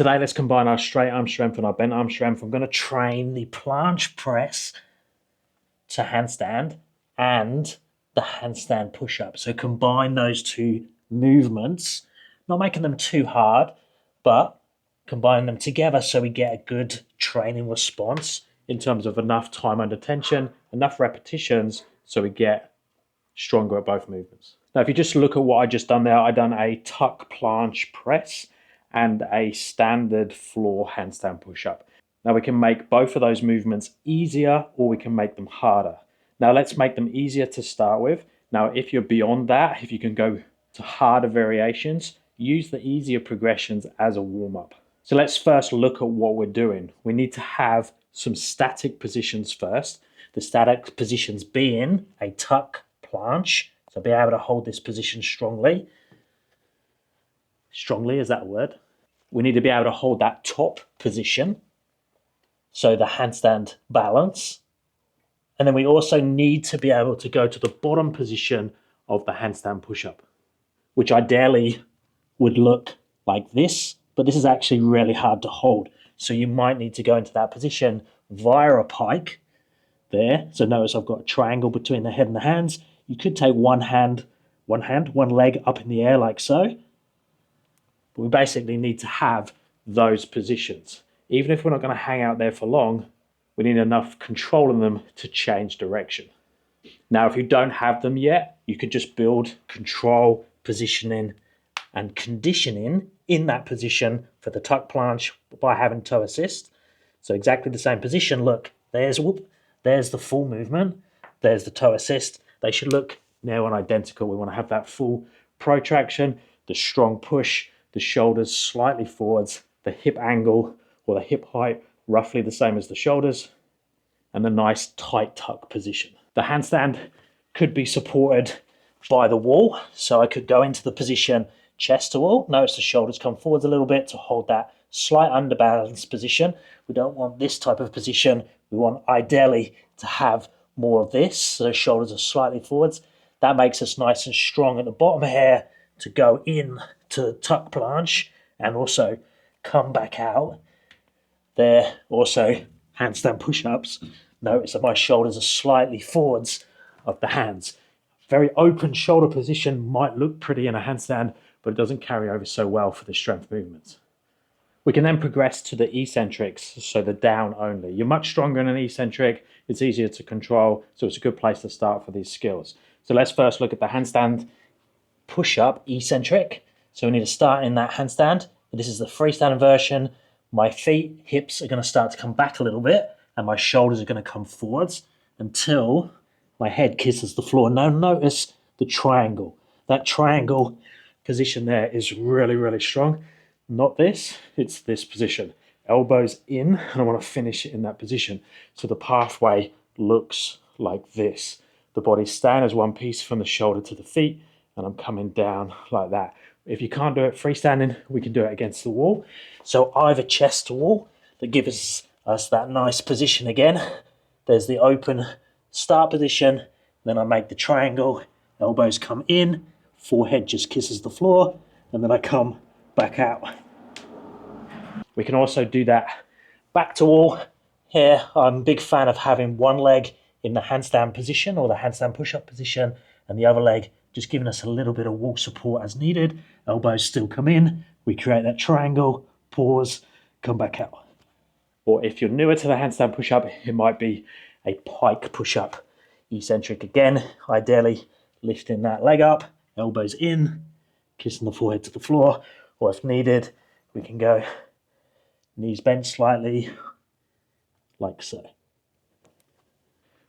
Today, let's combine our straight arm strength and our bent arm strength. I'm going to train the planche press to handstand and the handstand push up. So combine those two movements, not making them too hard, but combine them together so we get a good training response in terms of enough time under tension, enough repetitions, so we get stronger at both movements. Now, if you just look at what I just done there, I done a tuck planche press and a standard floor handstand push-up. Now we can make both of those movements easier or we can make them harder. Now let's make them easier to start with. Now if you're beyond that, if you can go to harder variations, use the easier progressions as a warm-up. So let's first look at what we're doing. We need to have some static positions first. The static positions being a tuck planche, so be able to hold this position strongly. Strongly, is that a word? We need to be able to hold that top position, so the handstand balance. And then we also need to be able to go to the bottom position of the handstand push-up, which ideally would look like this, but this is actually really hard to hold. So you might need to go into that position via a pike there. So notice I've got a triangle between the head and the hands. You could take one leg up in the air like so. But we basically need to have those positions. Even if we're not going to hang out there for long, we need enough control in them to change direction. Now, if you don't have them yet, you could just build control, positioning, and conditioning in that position for the tuck planche by having toe assist. So exactly the same position. Look, there's the full movement. There's the toe assist. They should look now and identical. We want to have that full protraction, the strong push, the shoulders slightly forwards, the hip angle or the hip height roughly the same as the shoulders, and the nice tight tuck position. The handstand could be supported by the wall, so I could go into the position chest to wall. Notice the shoulders come forwards a little bit to hold that slight underbalance position. We don't want this type of position. We want ideally to have more of this, so the shoulders are slightly forwards. That makes us nice and strong at the bottom here to go in to tuck planche and also come back out. There also handstand push-ups. Notice that my shoulders are slightly forwards of the hands. Very open shoulder position might look pretty in a handstand, but it doesn't carry over so well for the strength movements. We can then progress to the eccentrics, so the down only. You're much stronger in an eccentric, it's easier to control, so it's a good place to start for these skills. So let's first look at the handstand push-up eccentric. So we need to start in that handstand. This is the freestanding version. My feet, hips are going to start to come back a little bit, and my shoulders are going to come forwards until my head kisses the floor. Now notice the triangle. That triangle position there is really, really strong. Not this, it's this position. Elbows in, and I want to finish it in that position. So the pathway looks like this. The body stands as one piece from the shoulder to the feet, and I'm coming down like that. If you can't do it freestanding, we can do it against the wall. So either chest to wall, that gives us that nice position again. There's the open start position, then I make the triangle, elbows come in, forehead just kisses the floor, and then I come back out. We can also do that back to wall. Here, I'm a big fan of having one leg in the handstand position or the handstand push-up position, and the other leg just giving us a little bit of wall support as needed. Elbows still come in. We create that triangle, pause, come back out. Or if you're newer to the handstand push-up, it might be a pike push-up. Eccentric again, ideally lifting that leg up, elbows in, kissing the forehead to the floor, or if needed, we can go knees bent slightly, like so.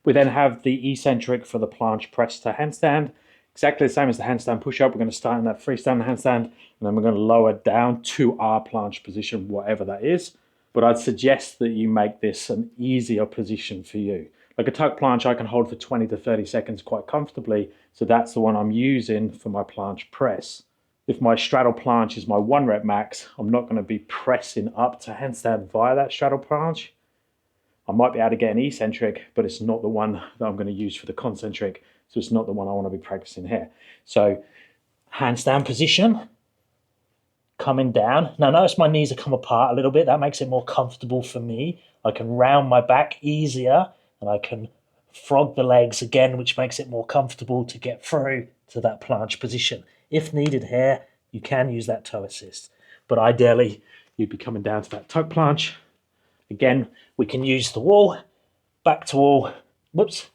We then have the eccentric for the planche press to handstand. Exactly the same as the handstand push-up. We're going to start in that freestanding handstand, and then we're going to lower down to our planche position, whatever that is. But I'd suggest that you make this an easier position for you. Like a tuck planche, I can hold for 20 to 30 seconds quite comfortably, so that's the one I'm using for my planche press. If my straddle planche is my 1 rep max, I'm not going to be pressing up to handstand via that straddle planche. I might be able to get an eccentric, but it's not the one that I'm going to use for the concentric, so it's not the one I want to be practicing here. So handstand position, coming down. Now notice my knees have come apart a little bit. That makes it more comfortable for me. I can round my back easier and I can frog the legs again, which makes it more comfortable to get through to that planche position. If needed here, you can use that toe assist. But ideally, you'd be coming down to that toe planche. Again, we can use the wall, back to wall, whoops,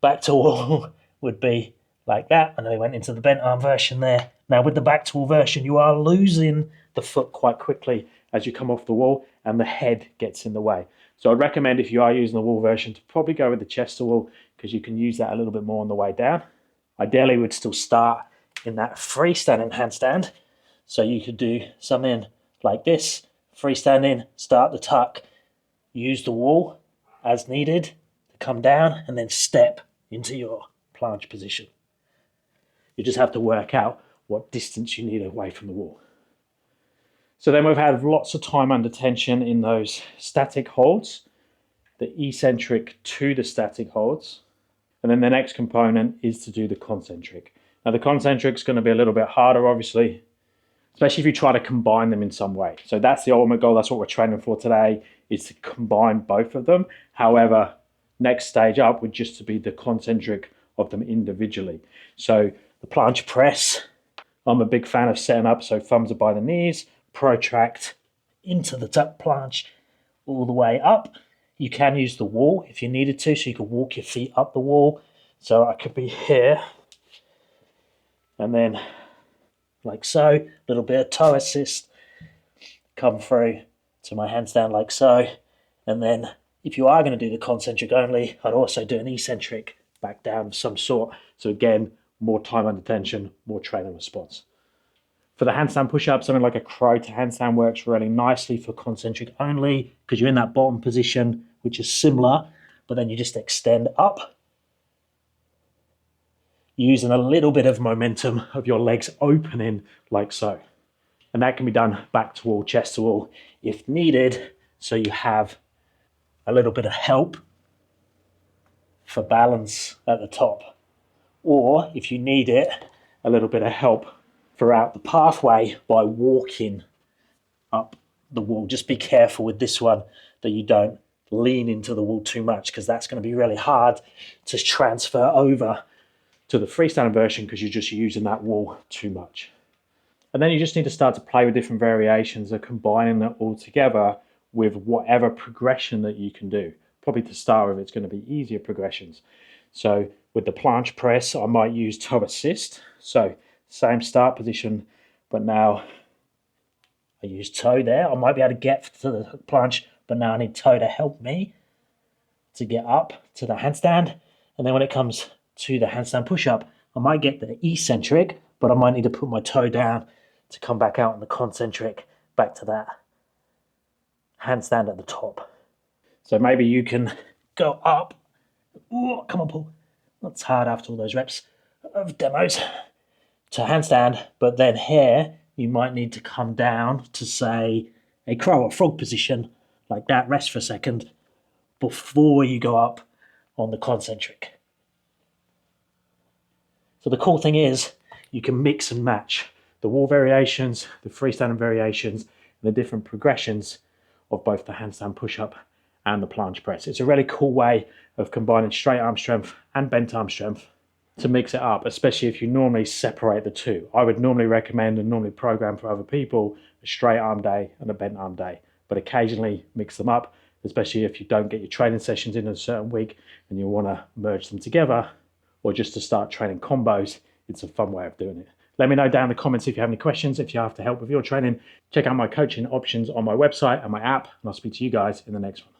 back to wall would be like that. And then we went into the bent arm version there. Now with the back to wall version, you are losing the foot quite quickly as you come off the wall and the head gets in the way. So I'd recommend if you are using the wall version to probably go with the chest to wall because you can use that a little bit more on the way down. Ideally, we'd still start in that freestanding handstand. So you could do something like this, freestanding, start the tuck, use the wall as needed to come down and then step into your planche position. You just have to work out what distance you need away from the wall. So then we've had lots of time under tension in those static holds, the eccentric to the static holds. And then the next component is to do the concentric. Now the concentric is going to be a little bit harder, obviously, especially if you try to combine them in some way. So that's the ultimate goal. That's what we're training for today, is to combine both of them. However, next stage up would just to be the concentric of them individually. So the planche press, I'm a big fan of setting up so thumbs are by the knees, protract into the tuck planche all the way up. You can use the wall if you needed to, so you could walk your feet up the wall. So I could be here and then like so, a little bit of toe assist, come through to my handstand like so. And then if you are going to do the concentric only, I'd also do an eccentric back down of some sort. So again, more time under tension, more training response. For the handstand push-up, something like a crow to handstand works really nicely for concentric only because you're in that bottom position, which is similar, but then you just extend up, using a little bit of momentum of your legs opening like so. And that can be done back to wall, chest to wall if needed, so you have a little bit of help for balance at the top. Or if you need it, a little bit of help throughout the pathway by walking up the wall. Just be careful with this one that you don't lean into the wall too much because that's going to be really hard to transfer over to the freestanding version because you're just using that wall too much. And then you just need to start to play with different variations of combining that all together with whatever progression that you can do. Probably to start with, it's going to be easier progressions. So with the planche press, I might use toe assist. So same start position, but now I use toe there. I might be able to get to the planche, but now I need toe to help me to get up to the handstand. And then when it comes to the handstand push-up, I might get the eccentric, but I might need to put my toe down to come back out in the concentric, back to that handstand at the top. So maybe you can go up. Ooh, come on, Paul. That's hard after all those reps of demos. To handstand, but then here you might need to come down to say a crow or frog position like that, rest for a second before you go up on the concentric. So the cool thing is you can mix and match the wall variations, the freestanding variations, and the different progressions of both the handstand push-up and the planche press. It's a really cool way of combining straight arm strength and bent arm strength to mix it up, especially if you normally separate the two. I would normally recommend and normally program for other people a straight arm day and a bent arm day, but occasionally mix them up, especially if you don't get your training sessions in a certain week and you want to merge them together, or just to start training combos. It's a fun way of doing it. Let me know down in the comments if you have any questions, if you have to help with your training. Check out my coaching options on my website and my app, and I'll speak to you guys in the next one.